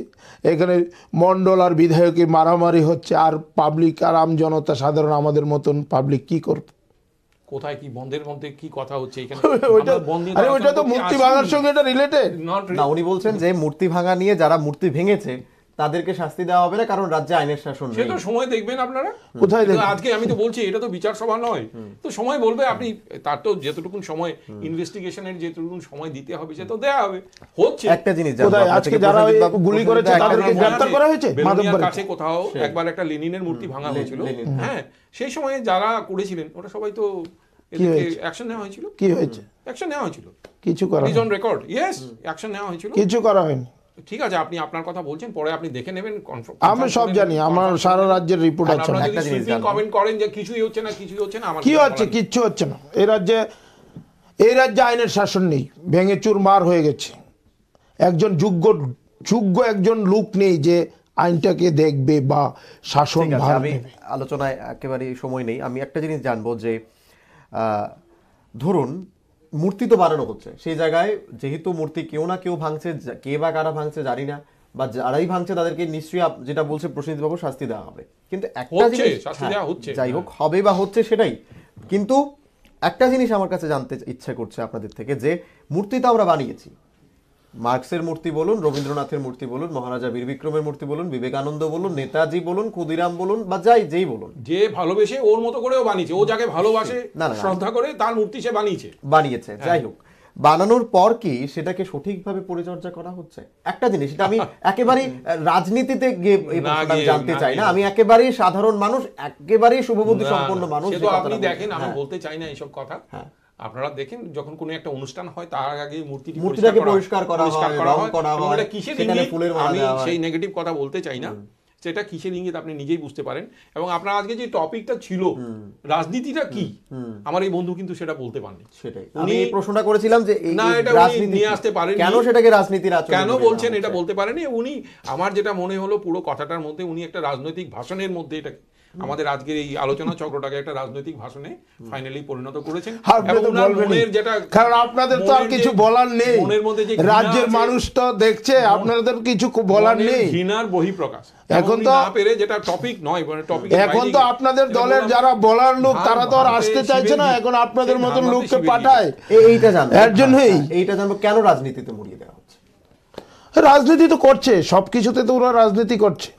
এখানে মন্ডল আর বিধায়কে মারামারি হচ্ছে, আর পাবলিক আর আম জনতা সাধারণ আমাদের মতন পাবলিক কি করবে? কোথায় কি বন্ধের মধ্যে কি কথা হচ্ছে এখানে? ওইটা তো মূর্তি ভাঙার সঙ্গে এটা রিলেটেড না। উনি বলছেন যে মূর্তি ভাঙা নিয়ে যারা মূর্তি ভেঙেছে তাদেরকে শাস্তি দেওয়া হবে না, কারণ রাজ্যে আইনের শাসন নেই। সে তো সময় দেখবেন আপনারা, কোথায় দেখবেন? আজকে আমি তো বলছি এটা তো বিচার সভা নয়, তো সময় বলবে, আপনি তার তো যেতটুকু সময় ইনভেস্টিগেশনের যেটুকু সময় দিতে হবে সে তো দেয়া হবে। হচ্ছে একটা জিনিস, আজকে যারা গুলি করেছে তাদেরকে গ্রেফতার করা হয়েছে, বেলুনিয়ার কাছে কোথাও একবার একটা লেনিনের মূর্তি ভাঙা হয়েছিল, হ্যাঁ, সেই সময় যারা করেছিলেন ওরা সবাই তো অ্যাকশন নেওয়া হয়েছিল। কি হয়েছে? অ্যাকশন নেওয়া হয়েছিল, কিছু করা হয়নি, অন রেকর্ড, ইয়েস, অ্যাকশন নেওয়া হয়েছিল, কিছু করা হয়নি। ঠিক আছে, আপনি আপনার কথা বলছেন, পরে আপনি দেখে নেবেন, আমি সব জানি, আমার সারা রাজ্যের রিপোর্ট আছে। একটা জিনিস কমেন্ট করেন যে কিছুই হচ্ছে না, কিছুই হচ্ছে না, আমার কি হচ্ছে? কিচ্ছু হচ্ছে না। এই রাজ্যে আইনের শাসন নেই, ভেঙে চুরমার হয়ে গেছে। একজন যোগ্য একজন লোক নেই যে আইনটাকে দেখবে বা শাসন ভার আমি নেবে। আলোচনায় একেবারে সময় নেই। আমি একটা জিনিস জানবো যে ধরুন মূর্তি তো বানানো হচ্ছে, সেই জায়গায় যেহেতু মূর্তি কেউ না কেউ ভাঙছে, কে বা কারা ভাঙছে জানি না, বা যারাই ভাঙছে তাদেরকে নিশ্চয়ই যেটা বলছে প্রসেনজিৎবাবু শাস্তি দেওয়া হবে, কিন্তু একটা জিনিস, যাই হোক হবে বা হচ্ছে সেটাই, কিন্তু একটা জিনিস আমার কাছে জানতে ইচ্ছা করছে আপনাদের থেকে, যে মূর্তি তো আমরা বানিয়েছি, মার্কসের মূর্তি বলুন, রবীন্দ্রনাথের মূর্তি বলুন, মহারাজা বীর বিক্রমের মূর্তি বলুন, বিবেকানন্দ বলুন, নেতাজি বলুন, ক্ষুদিরাম বলুন, বা যেই বলুন, যে ভালোবেসে ওর মতো করেও বানিয়েছে, ও যাকে ভালোবাসে শ্রদ্ধা করে তার মূর্তি সে বানিয়েছে। যাই হোক, বানানোর পর কি সেটাকে সঠিকভাবে পরিচর্যা করা হচ্ছে? একটা জিনিস, এটা আমি একেবারে রাজনীতিতে গিয়ে জানতে চাই না, আমি একেবারেই সাধারণ মানুষ, একেবারেই শুভবুদ্ধি সম্পন্ন মানুষ। আপনি দেখেন, আমি বলতে চাই না এইসব কথা, আপনারা দেখেন যখন কোনো একটা অনুষ্ঠান হয় তার আগে মূর্তিটাকে পরিষ্কার করা হয়, কিসের ইঙ্গিত, আমি সেই নেগেটিভ কথা বলতে চাই না, সেটা কিসের ইঙ্গিত আপনি নিজেই বুঝতে পারেন। এবং আপনার আজকে যে টপিকটা ছিল রাজনীতিটা কি, আমার এই বন্ধু কিন্তু সেটা বলতে পারেনি। সেটাই আমি এই প্রশ্নটা করেছিলাম যে না, এটা উনি নিয়ে আসতে পারেন, কেন সেটাকে রাজনীতির আচরণ কেন বলছেন এটা বলতে পারেনি উনি। আমার যেটা মনে হলো পুরো কথাটার মধ্যে উনি একটা রাজনৈতিক ভাষণের মধ্যে এটা আমাদের আজকের এই আলোচনা চক্রটাকে একটা রাজনৈতিক ভাষণে ফাইনালি পরিণত করেছেন। কারণ আপনাদের তো আর কিছু বলার নেই, রাজ্যের মানুষ তো দেখছে, আপনাদের কিছু বলার নেই, ঘৃণার বহিঃপ্রকাশ। এখন তো যেটা টপিক নয়, টপিক এখন তো আপনাদের দলের যারা বলার লোক তারা তো আর আসতে চাইছে না, এখন আপনাদের মতন লোককে পাঠায়। এইটা জানবো, এর জন্যই এইটা জানবো কেন রাজনীতিতে মরিয়ে দেওয়া হচ্ছে। রাজনীতি তো করছে, সবকিছুতে তো ওরা রাজনীতি করছে।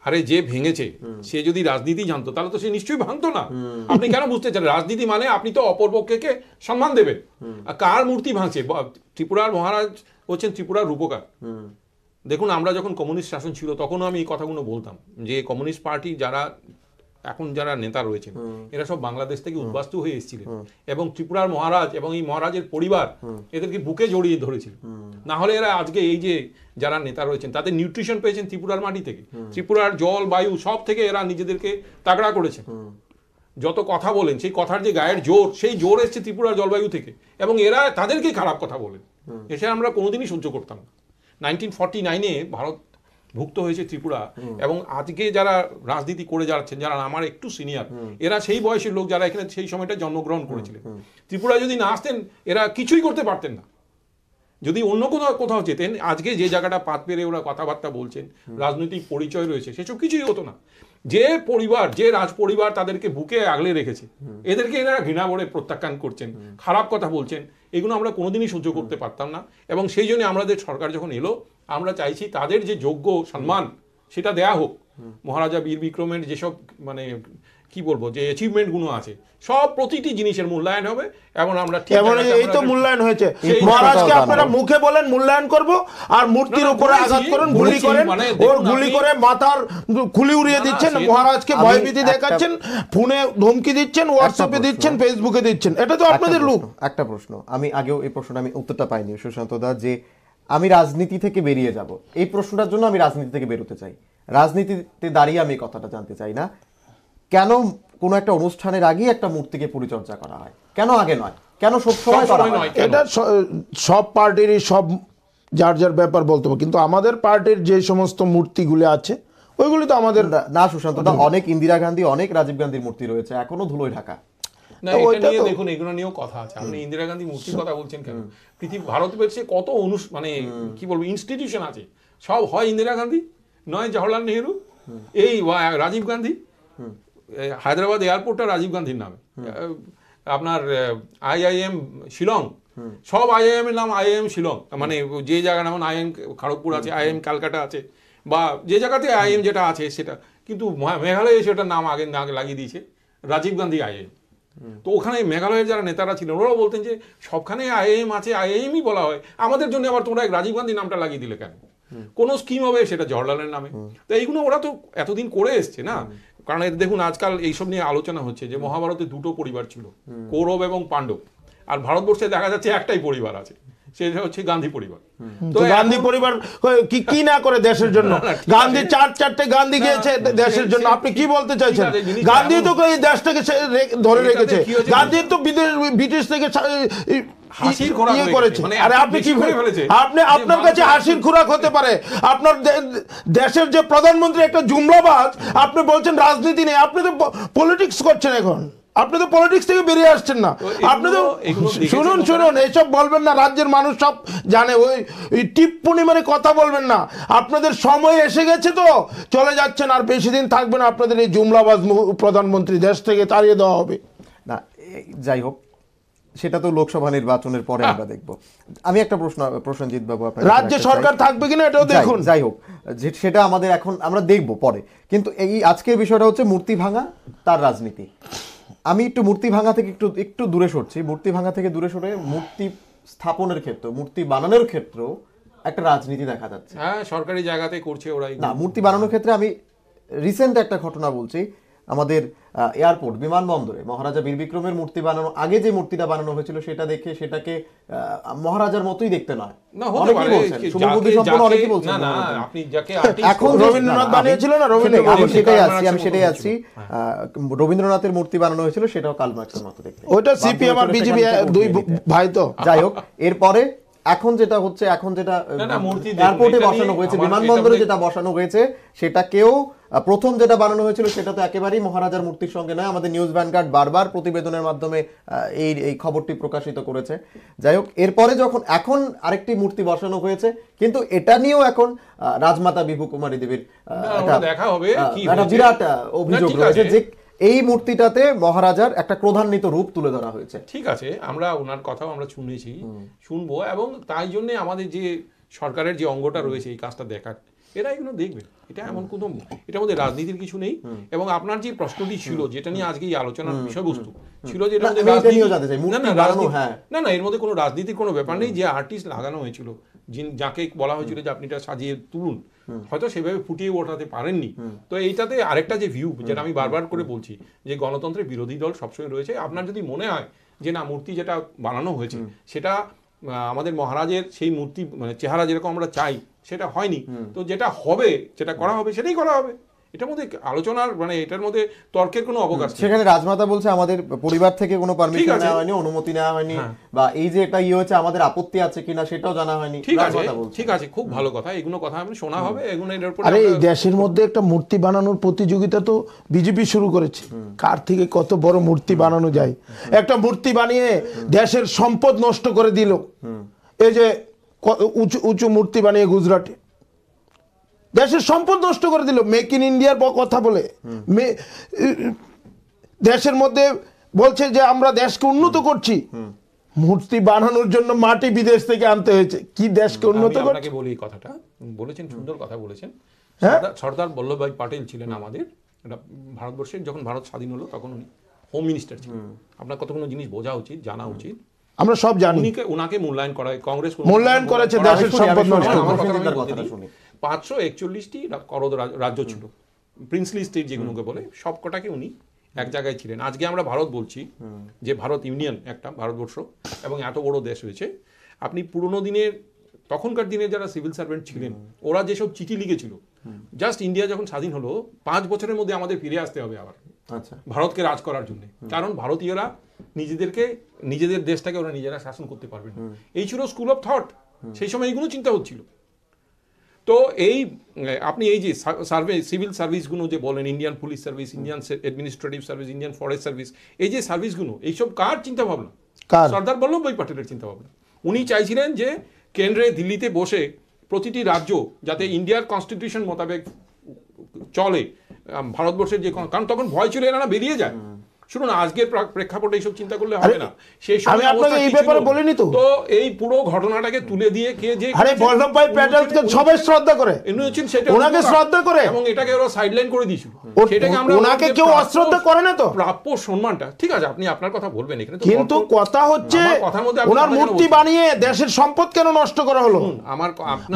আরে যে ভেঙেছে সে যদি রাজনীতি জানতো তাহলে তো সে নিশ্চয়ই ভাঙতো না। আপনি কেন বুঝতে চান? রাজনীতি মানে আপনি তো অপরপক্ষকে সম্মান দেবেন। কার মূর্তি ভাঙছে? ত্রিপুরার মহারাজ হচ্ছেন ত্রিপুরার রূপকার, দেখুন, আমরা যখন কমিউনিস্ট শাসন ছিল তখনও আমি এই কথাগুলো বলতাম যে কমিউনিস্ট পার্টি যারা এখন যারা নেতা রয়েছেন এরা সব বাংলাদেশ থেকে উদ্বাস্তু হয়ে এসেছিলেন, এবং ত্রিপুরার মহারাজ এবং এই মহারাজের পরিবার এদেরকে বুকে জড়িয়ে ধরেছিল। না হলে এরা আজকে এই যে যারা নেতা রয়েছেন তাদের নিউট্রিশন পেয়েছেন ত্রিপুরার মাটি থেকে, ত্রিপুরার জল বায়ু সব থেকে এরা নিজেদেরকে তাগড়া করেছেন। যত কথা বলেন সেই কথার যে গায়ের জোর, সেই জোর এসছে ত্রিপুরার জলবায়ু থেকে, এবং এরা তাদেরকেই খারাপ কথা বলেন, এসে আমরা কোনোদিনই সহ্য করতাম না। 1949-এ ভারত ভুক্ত হয়েছে ত্রিপুরা, এবং আজকে যারা রাজনীতি করে যাচ্ছেন, যারা আমার একটু সিনিয়র, এরা সেই বয়সের লোক যারা এখানে সেই সময়টা জন্মগ্রহণ করেছিলেন। ত্রিপুরা যদি না আসতেন এরা কিছুই করতে পারতেন না। যদি অন্য কোথাও যেতেন, আজকে যে জায়গাটা পাত পেরে ওরা কথাবার্তা বলছেন, রাজনৈতিক পরিচয় রয়েছে, সেসব কিছুই হতো না। যে পরিবার, যে রাজ পরিবার তাদেরকে বুকে আগলে রেখেছে, এদেরকে এরা ঘৃণা করে প্রত্যাখ্যান করছেন, খারাপ কথা বলছেন, এগুলো আমরা কোনোদিনই সহ্য করতে পারতাম না। এবং সেই জন্য আমাদের সরকার যখন এলো, আমরা চাইছি তাদের যে যোগ্য সম্মান সেটা দেয়া হোক। মহারাজা বীর বিক্রমের যেসব মানে কি বলবো যে অ্যাচিভমেন্টগুলো আছে, সব প্রতিটি জিনিসের মূল্যায়ন হবে, এবং আমরা ঠিক এই তো মূল্যায়ন হয়েছে। মহারাজকে আপনারা মুখে বলেন মূল্যায়ন করব, আর মূর্তির উপরে আঘাত করেন, গুলি করেন, ওর গুলি করে মাথার খুলি উড়িয়ে দিচ্ছেন, মহারাজকে ভয়ভীতি দেখাচ্ছেন, ফোনে ধমকি দিচ্ছেন, হোয়াটসঅ্যাপে দিচ্ছেন, ফেসবুকে দিচ্ছেন। এটা তো আপনাদের লোক। একটা প্রশ্ন, আমি আগেও এই প্রশ্নটা আমি উত্তরটা পাইনি সুশান্ত দা, যে আমি রাজনীতি থেকে বেরিয়ে যাব, এই প্রশ্নটার জন্য আমি রাজনীতি থেকে বেরোতে চাই। রাজনীতিতে দাঁড়িয়ে আমি কথাটা জানতে চাই না, কেন কোনো একটা অনুষ্ঠানের আগে একটা মূর্তিকে পরিচর্যা করা হয়, কেন আগে নয়, কেন সব সময় করা হয়? এটা সব পার্টিরই সব যার যার ব্যাপার বলতে হবে, কিন্তু আমাদের পার্টির যে সমস্ত মূর্তিগুলো আছে ওইগুলি তো আমাদের না সুশান্ত দা, অনেক ইন্দিরা গান্ধী, অনেক রাজীব গান্ধীর মূর্তি রয়েছে এখনো ধুলোয় ঢাকা। না, এটা নিয়ে দেখুন, এগুলো নিয়েও কথা আছে। আপনি ইন্দিরা গান্ধী মূর্তির কথা বলছেন কেন? পৃথিবী ভারতবর্ষে কত মানে কি বলবো ইনস্টিটিউশন আছে, সব হয় ইন্দিরা গান্ধী, নয় জওহরলাল নেহেরু, এই রাজীব গান্ধী, হায়দ্রাবাদ এয়ারপোর্টটা রাজীব গান্ধীর নামে, আপনার IIM শিলং, সব IIM এর নাম IIM শিলং, মানে যে জায়গার নাম IIM খড়গপুর আছে, IIM ক্যালকাটা আছে, বা যে জায়গাতে IIM যেটা আছে সেটা, কিন্তু মেঘালয়ে সেটার নাম আগে লাগিয়ে দিয়েছে রাজীব গান্ধী IIM। তো ওখানে মেঘালয়ের যারা নেতারা ছিলেন ওরাও বলতেন যে সবখানে IIM আছে, IIMই বলা হয়, আমাদের জন্য আবার তোমরা রাজীব গান্ধী নামটা লাগিয়ে দিলে কেন? কোন স্কিম হবে সেটা জওহরলালের নামে। তো এইগুলো ওরা তো এতদিন করে এসছে না। কারণ দেখুন আজকাল এইসব নিয়ে আলোচনা হচ্ছে যে মহাভারতে দুটো পরিবার ছিল, কৌরব এবং পাণ্ডব, আর ভারতবর্ষে দেখা যাচ্ছে একটাই পরিবার আছে, সেটা হচ্ছে গান্ধী পরিবার। তো গান্ধী পরিবার কি না করে দেশের জন্য? গান্ধী চারটে গান্ধী গিয়েছে দেশের জন্য, আপনি কি বলতে চাইছেন? গান্ধী তো এই দেশটাকে ধরে রেখেছে, গান্ধী তো ব্রিটিশ থেকে হাসির খোরাক করেছে। আরে আপনি কি করে ফেলেছে? আপনি আপনার কাছে হাসির খোরাক হতে পারে, আপনার দেশের যে প্রধানমন্ত্রী একটা জুমলাবাজ, আপনি বলছেন রাজনীতি নেই, আপনি তো পলিটিক্স করছেন এখন, আপনি তো পলিটিক্স থেকে বেরিয়ে আসছেন না। আপনি তো শুনুন এইসব বলবেন না, রাজ্যের মানুষ সব জানে, ওই টিপ্পনি মানে কথা বলবেন না। আপনাদের সময় এসে গেছে, তো চলে যাচ্ছেন, আর বেশি দিন থাকবে না, আপনাদের এই জুমলাবাজ প্রধানমন্ত্রী দেশ থেকে তাড়িয়ে দেওয়া হবে। না যাই হোক, সেটা তো লোকসভা নির্বাচনের পরে আমরা দেখব। আমি একটা প্রশ্ন প্রসেনজিৎ বাবু, আপনার রাজ্যে সরকার থাকবে কিনা এটাও দেখুন। যাই হোক, সেটা আমাদের এখন আমরা দেখব পরে, কিন্তু এই আজকের বিষয়টা হচ্ছে মূর্তি ভাঙা তার রাজনীতি। আমি একটু মূর্তি ভাঙা থেকে একটু দূরে সরছি, মূর্তি ভাঙা থেকে দূরে সরে মূর্তি স্থাপনের ক্ষেত্রে, মূর্তি বানানোর ক্ষেত্রেও একটা রাজনীতি দেখা যাচ্ছে। হ্যাঁ, সরকারি জায়গাতে করছে ওরাই। না, মূর্তি বানানোর ক্ষেত্রে আমি রিসেন্ট একটা ঘটনা বলছি। আমাদের এয়ারপোর্ট, বিমানবন্দরে মহারাজা বীর বিক্রমের মূর্তি বানানো, আগে যে মূর্তিটা বানানো হয়েছিল সেটা দেখে সেটাকে মহারাজার মতোই দেখতে নয়, অনেকেই বলছেন, শুভবুদ্ধি সম্পন্ন অনেকেই বলছেন। না, আপনি যাকে এখন রবীন্দ্রনাথ বানিয়েছিল না, আমি সেটাই আছি, রবীন্দ্রনাথের মূর্তি বানানো হয়েছিল সেটাও কার্ল মার্কসের মতো দেখতে, ওটা সিপিএম আর বিজেপি দুই ভাই। তো যাই হোক, এরপরে এখন যেটা হচ্ছে, এখন যেটা এয়ারপোর্টে বসানো হয়েছে, বিমানবন্দরে যেটা বসানো হয়েছে, সেটাকেও প্রথম যেটা বানানো হয়েছিল সেটা তো একেবারেই মহারাজার মূর্তির সঙ্গে নয়। আমাদের নিউজ ভ্যানগার্ড বারবার প্রতিবেদনের মাধ্যমে এই খবরটি প্রকাশিত করেছে। যাই হোক, এরপরে যখন এখন আরেকটি মূর্তি বসানো হয়েছে, কিন্তু এটা নিয়েও এখন রাজমাতা বিভু কুমারী দেবীর একটা বিরাট অভিযোগ রয়েছে যে এই মূর্তিটাতে মহারাজার একটা ক্রোধান্বিত রূপ তুলে ধরা হয়েছে। ঠিক আছে, আমরা ওনার কথাও আমরা শুনবো, এবং তাই জন্য আমাদের যে সরকারের যে অঙ্গটা রয়েছে এই কাজটা দেখার, এরা এগুলো দেখবে। এটা এমন কোনো, এটার মধ্যে রাজনীতির কিছু নেই। এবং আপনার যে প্রশ্নটি ছিল, যেটা নিয়ে আজকে এই আলোচনার বিষয়বস্তু ছিল, যে এটার মধ্যে না না, এর মধ্যে কোনো রাজনীতির কোনো ব্যাপার নেই। যে আর্টিস্ট লাগানো হয়েছিল, যাকে বলা হয়েছিল যে আপনি এটা সাজিয়ে তুলুন, হয়তো সেভাবে ফুটিয়ে ওঠাতে পারেননি। তো এইটাতে আরেকটা যে ভিউ, যেটা আমি বারবার করে বলছি, যে গণতন্ত্রের বিরোধী দল সবসময় রয়েছে। আপনার যদি মনে হয় যে না, মূর্তি যেটা বানানো হয়েছে সেটা আমাদের মহারাজের সেই মূর্তি, মানে চেহারা যেরকম আমরা চাই সেটা হয়নি, তো যেটা হবে, যেটা করা হবে সেটাই করা হবে। এটার মধ্যে আলোচনার, মানে এটার মধ্যে তর্কের কোনো অবকাশ নেই। সেখানে রাজমাতা বলছে আমাদের পরিবার থেকে কোনো পারমিশন নেওয়া হয়নি, অনুমতি নেওয়া হয়নি, বা এই যে একটা হয়েছে আমাদের আপত্তি আছে কিনা সেটাও জানা হয়নি। ঠিক আছে, খুব ভালো কথা, এগুলো কথা আমি শোনা হবে, এগুলো এর উপর। আরে এই দেশের মধ্যে একটা মূর্তি বানানোর প্রতিযোগিতা তো বিজেপি শুরু করেছে, কার থেকে কত বড় মূর্তি বানানো যায়। একটা মূর্তি বানিয়ে দেশের সম্পদ নষ্ট করে দিল। এই যে উঁচু উঁচু মূর্তি বানিয়ে গুজরাটে দেশের সম্পদ নষ্ট করে দিল, মেক ইন ইন্ডিয়ার কথা বলে দেশের মধ্যে বলছে যে আমরা দেশকে উন্নত করছি, মূর্তি বানানোর জন্য মাটি বিদেশ থেকে আনতে হয়েছে। কি দেশকে উন্নত করছে? আপনাকে বলি, কথাটা বলেছেন, সুন্দর কথা বলেছেন। সর্দার বল্লভভাই প্যাটেল ছিলেন আমাদের ভারতবর্ষের, যখন ভারত স্বাধীন হলো তখন উনি হোম মিনিস্টার ছিলেন। আপনার কতগুলো জিনিস বোঝা উচিত, জানা উচিত, আমরা সব জানি। উনাকে মূল্যায়ন করা হয়, কংগ্রেস মূল্যায়ন করেছে দেশের সম্পদ নষ্ট। 541টি করদ রাজ্য ছিল, প্রিন্সলি স্টেট যেগুলোকে বলে, সবকটাকে উনি এক জায়গায় ছিলেন। আজকে আমরা ভারত বলছি, যে ভারত ইউনিয়ন একটা ভারতবর্ষ এবং এত বড় দেশ হয়েছে। আপনি পুরোনো দিনের, তখনকার দিনে যারা সিভিল সার্ভেন্ট ছিলেন, ওরা যেসব চিঠি লিখেছিল, জাস্ট ইন্ডিয়া যখন স্বাধীন হলো 5 বছরের মধ্যে আমাদের ফিরে আসতে হবে আবার ভারতকে রাজ করার জন্য, কারণ ভারতীয়রা নিজেদের দেশটাকে ওরা নিজেরা শাসন করতে পারবে না। এই ছিল স্কুল অফ থট, সেই সময় এইগুলো চিন্তা হচ্ছিল। তো এই আপনি এই যে সিভিল সার্ভিসগুলো যে বলেন, Indian police service, Indian administrative service, Indian forest service, এই যে সার্ভিসগুলো, এইসব কার চিন্তা ভাবনা? সর্দার বল্লভভাই প্যাটেলের চিন্তা ভাবনা। উনি চাইছিলেন যে কেন্দ্রে দিল্লিতে বসে প্রতিটি রাজ্য যাতে ইন্ডিয়ার কনস্টিটিউশন মোতাবেক চলে, ভারতবর্ষের যে, কারণ তখন ভয় ছিল এরা না বেরিয়ে যায়। শুনুন, আজকের প্রেক্ষাপটে এইসব চিন্তা করলে হবে না। সেই সময় আপনাকে এই ব্যাপারে বলিনি তো, এই পুরো ঘটনাটাকে তুলে দিয়ে কে যে, আরে বল্লভভাই প্যাটেলকে সবাই শ্রদ্ধা করে, ওনাকে শ্রদ্ধা করে, এবং এটাকে ওরা সাইডলাইন করে দিয়েছিল। সেটাকে আমরা, ওনাকে কেউ অশ্রদ্ধা করে না তো। প্রাপ্য সম্মানটা ঠিক আছে, আপনি আপনার কথা বলবেন এখানে, কিন্তু কথা হচ্ছে ওনার মূর্তি বানিয়ে দেশের সম্পদ কেন নষ্ট করা হলো? আমার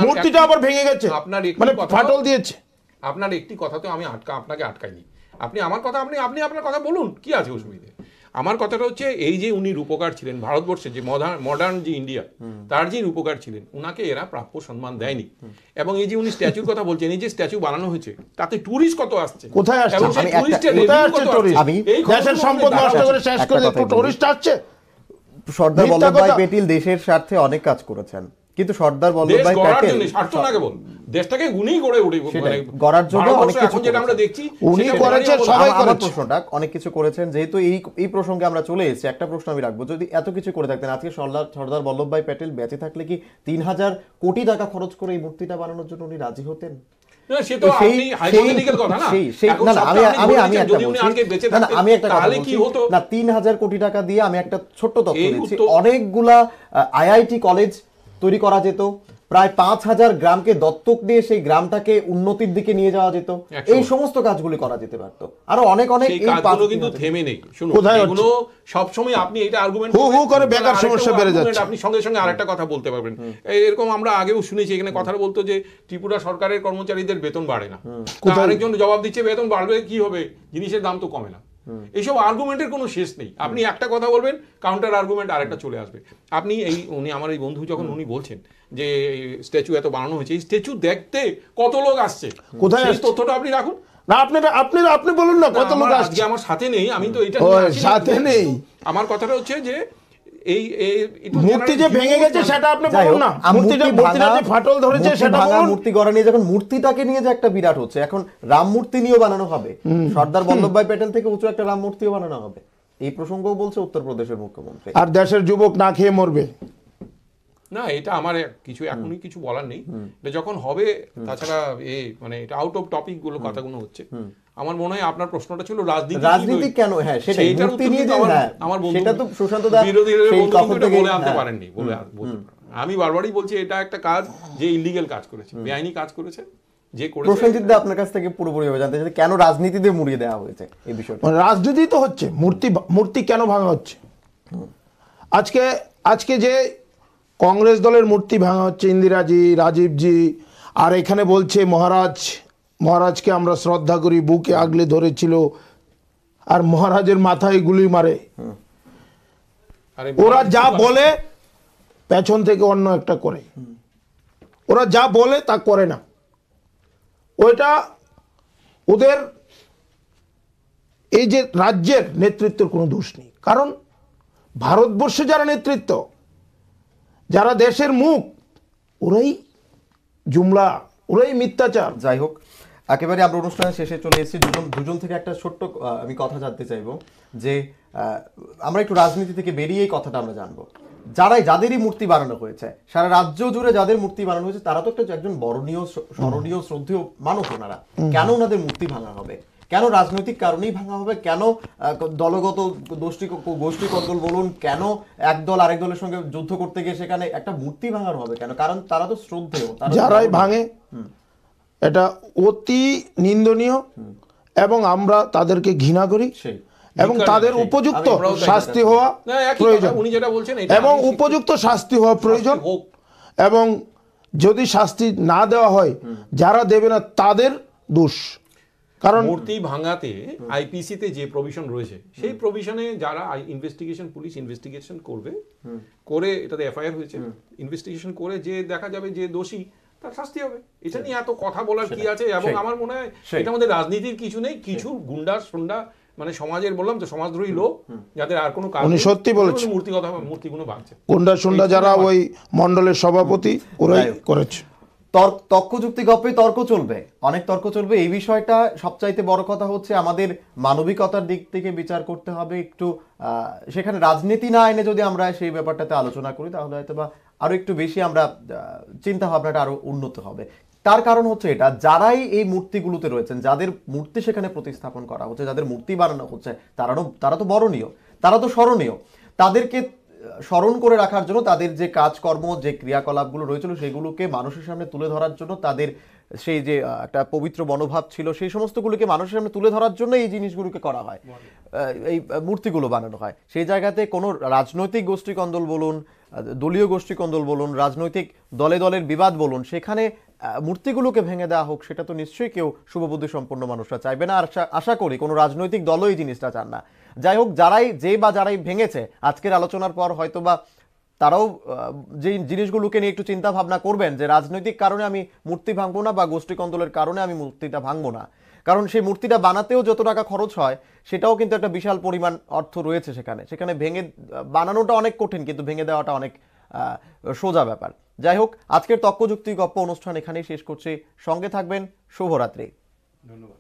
মূর্তিটা আবার ভেঙে গেছে, আপনার মানে ফাটল দিয়েছে। আপনার একটি কথা তো আমি আপনাকে আটকাইনি। আপনি আমার কথা, আপনি আপনার কথা বলুন, কি আছে অসুবিধে? আমার কথাটা হচ্ছে এই যে উনি রূপকার ছিলেন ভারতবর্ষের, যে মডার্ন যে ইন্ডিয়া, তার যে রূপকার ছিলেন, উনাকে এরা প্রাপ্য সম্মান দেয়নি। এবং এই যে উনি স্ট্যাচুর কথা বলছেন, এই যে স্ট্যাচু বানানো হয়েছে, তাতে টুরিস্ট কত আসছে, কোথায় আসছে? দেশের সম্পদ নষ্ট করে শেষ করে টুরিস্ট আসছে। সর্দার বল্লভভাই প্যাটেল দেশের স্বার্থে অনেক কাজ করেছেন, কিন্তু সর্দার বল্লভভাই প্যাটেল দেশটাকে উনি গড়ে গড়ার জন্য অনেক কিছু যেটা আমরা দেখছি উনি করেছেন, সবাই করেছে। প্রশ্নটা অনেক কিছু করেছেন, যেহেতু এই প্রসঙ্গে আমরা চলে এসেছি, একটা প্রশ্ন আমি রাখবো, যদি এত কিছু করে থাকতেন, আজকে সর্দার বল্লভভাই প্যাটেল বেঁচে থাকলে কি 3000 কোটি টাকা খরচ করে এই মূর্তিটা বানানোর জন্য উনি রাজি হতেন? আমি একটা কথা বলছি না, 3000 কোটি টাকা দিয়ে আমি একটা ছোট্ট তথ্য দিচ্ছি, অনেকগুলা আইআইটি কলেজ তৈরি করা যেত, প্রায় 5000 গ্রামকে দত্তক দিয়ে সেই গ্রামটাকে উন্নতির দিকে নিয়ে যাওয়া যেত, এই সমস্ত কাজগুলি করা যেতে পারতো, আরো অনেক অনেক। এই কাজগুলো কিন্তু থেমে নেই। শুনুন, এগুলো সব সময় আপনি এটা আর্গুমেন্ট করে বেকার সমস্যা বেড়ে যাচ্ছে, আপনি সঙ্গে সঙ্গে আরেকটা কথা বলতে পারবেন। এরকম আমরা আগেও শুনেছি, এখানে কথা বলতো যে ত্রিপুরা সরকারের কর্মচারীদের বেতন বাড়ে না, আরেকজন জবাব দিচ্ছে বেতন বাড়বে কি হবে, জিনিসের দাম তো কমে না। এইসব আর্গুমেন্টের কোনো শেষ নেই। আপনি একটা কথা বলবেন, কাউন্টার আর্গুমেন্ট আরেকটা চলে আসবে। আপনি উনি আমার এই বন্ধু যখন উনি বলছেন যে স্ট্যাচু এত বানানো হয়েছে, এই স্ট্যাচু দেখতে কত লোক আসছে, কোথায় সেই তথ্যটা আপনি রাখুন না। আপনি বলুন না কত লোক আসছে। আজকে আমার সাথে নেই, আমি তো এটা সাথে নেই। আমার কথাটা হচ্ছে যে এই মূর্তি যে ভেঙে গেছে সেটা আপনি বলুন না, মূর্তিটা যে ফাটল ধরেছে সেটা বলুন। মূর্তি গড়া নিয়ে যখন মূর্তিটাকে নিয়ে যে একটা বিরাট হচ্ছে, এখন রাম মূর্তি নিয়েও বানানো হবে, সর্দার বল্লভভাই প্যাটেল থেকে উঁচু একটা রাম মূর্তিও বানানো হবে, এই প্রসঙ্গও বলছে উত্তরপ্রদেশের মুখ্যমন্ত্রী। আর দেশের যুবক না খেয়ে মরবে না, এটা আমার কিছু এখনই কিছু বলার নেই, এটা যখন হবে। তাছাড়া মানে এটা আউট অফ টপিক গুলো কথাগুলো হচ্ছে। আমার মনে হয় আপনার প্রশ্নটা ছিল রাজনীতি কেন, হ্যাঁ সেটাই মূর্তি নিয়ে যে, হ্যাঁ আমার বন্ধু, সেটা তো সুশান্ত দা বিরোধীদের বলে আনতে পারেননি, বলে আমি বারবারই বলছি এটা একটা কাজ যে ইলিগ্যাল কাজ করেছে, বেআইনি কাজ করেছে, যে করেছে প্রসেনজিৎ দা আপনার কাছ থেকে পুরোপুরিভাবে জানতে চাই কেন রাজনীতিতে মুড়িয়ে দেওয়া হয়েছে এই বিষয়টা। মানে রাজনীতি তো হচ্ছে, মূর্তি কেন ভাঙা হচ্ছে? আজকে যে কংগ্রেস দলের মূর্তি ভাঙা হচ্ছে, ইন্দিরাজি, রাজীবজি, আর এখানে বলছে মহারাজকে আমরা শ্রদ্ধা করি, বুকে আগলে ধরেছিল, আর মহারাজের মাথায় গুলি মারে। আরে ওরা যা বলে পেছন থেকে অন্য একটা করে, ওরা যা বলে তা করে না। ওইটা ওদের এই যে রাজ্যের নেতৃত্বের কোনো দোষ নেই, কারণ ভারতবর্ষে যারা নেতৃত্ব, যারা দেশের মুখ, ওরাই জুমলা, ওরাই মিথ্যাচার। যাই হোক, একেবারে আমরা অনুষ্ঠানের শেষে চলে এসেছি। দুজন থেকে একটা ছোট্ট আমি কথা জানতে চাইবো যে আমরা একটু রাজনীতি থেকে বেরিয়ে এই কথাটা আমরা জানবো, যাদেরই মূর্তি বানানো হয়েছে, সারা রাজ্য জুড়ে যাদের মূর্তি বানানো হয়েছে, তারা তো একটা একজন বরণীয়, স্মরণীয়, শ্রদ্ধেয় মানুষ ওনারা। কেন ওনাদের মূর্তি ভাঙা হবে? কেন রাজনৈতিক কারণেই ভাঙা হবে? কেন দলগত গোষ্ঠী কন্দল বলুন, কেন এক দল আরেক দলের সঙ্গে যুদ্ধ করতে গিয়ে সেখানে একটা মূর্তি ভাঙার হবে কেন? কারণ তারা তো শ্রদ্ধেয়, যারাই ভাঙে এটা অতি নিন্দনীয়, এবং আমরা তাদেরকে ঘৃণা করি, এবং তাদের উপযুক্ত শাস্তি হওয়া প্রয়োজন, উনি যেটা বলছেন এবং উপযুক্ত শাস্তি হওয়া প্রয়োজন। এবং যদি শাস্তি না দেওয়া হয়, যারা দেবে না তাদের দোষ। কারণ মূর্তি ভাঙাতে আইপিসিতে যে প্রভিশন রয়েছে, সেই প্রভিশনে যারা পুলিশ ইনভেস্টিগেশন করবে, করে এটাতে এফআইআর হয়েছে, ইনভেস্টিগেশন করে যে দেখা যাবে যে দোষী, তার শাস্তি হবে। এটা নিয়ে এত কথা বলার কি আছে? এবং আমার মনে হয় এটা আমাদের রাজনীতির কিছু নেই, কিছু গুন্ডা মানে সমাজের, বললাম তো, সমাজদ্রোহী লোক, যাদের আর কোনো কাজ, উনি সত্যি বলেছেন, মূর্তিগুলো ভাঙছে। গুন্ডা যারা ওই মণ্ডলের সভাপতি, ওরাই করেছে। তর্কযুক্তি গপ্পে তর্ক চলবে, অনেক তর্ক চলবে। এই বিষয়টা সবচাইতে বড় কথা হচ্ছে আমাদের মানবিকতার দিক থেকে বিচার করতে হবে একটু। সেখানে রাজনীতি না এনে যদি আমরা সেই ব্যাপারটাতে আলোচনা করি, তাহলে হয়তো বা আরো একটু বেশি আমরা চিন্তা ভাবনাটা আরো উন্নত হবে। তার কারণ হচ্ছে এটা, যারাই এই মূর্তিগুলোতে রয়েছেন, যাদের মূর্তি সেখানে প্রতিস্থাপন করা হচ্ছে, যাদের মূর্তি বানানো হচ্ছে, তারা তো বরণীয়, তারা তো স্মরণীয়। তাদেরকে স্মরণ করে রাখার জন্য, তাদের যে কাজকর্ম, যে ক্রিয়াকলাপগুলো রয়েছিল, সেগুলোকে মানুষের সামনে তুলে ধরার জন্য, তাদের সেই যে একটা পবিত্র মনোভাব ছিল, সেই সমস্তগুলোকে মানুষের সামনে তুলে ধরার জন্য এই জিনিসগুলোকে করা হয়, এই মূর্তিগুলো বানানো হয়। সেই জায়গাতে কোনো রাজনৈতিক গোষ্ঠীকন্দল বলুন, দলীয় গোষ্ঠীকন্দল বলুন, রাজনৈতিক দলের বিবাদ বলুন, সেখানে মূর্তিগুলোকে ভেঙে দেওয়া হোক, সেটা তো নিশ্চয়ই কেউ শুভবুদ্ধি সম্পন্ন মানুষরা চাইবে না। আর আশা করি কোনো রাজনৈতিক দলও এই জিনিসটা চান না। যাই হোক, যারাই ভেঙেছে, আজকের আলোচনার পর হয়তো বা তারাও যে জিনিসগুলোকে নিয়ে একটু চিন্তা ভাবনা করবেন যে রাজনৈতিক কারণে আমি মূর্তি ভাঙবো না, বা গোষ্ঠীকন্দলের কারণে আমি মূর্তিটা ভাঙবো না। কারণ সেই মূর্তিটা বানাতেও যত টাকা খরচ হয়, সেটাও কিন্তু একটা বিশাল পরিমাণ অর্থ রয়েছে সেখানে ভেঙে বানানোটা অনেক কঠিন, কিন্তু ভেঙে দেওয়াটা অনেক সোজা ব্যাপার। যাই হোক, আজকের তর্কযুক্তি গপ্প অনুষ্ঠান এখানেই শেষ করছি। সঙ্গে থাকবেন। শুভরাত্রি। ধন্যবাদ।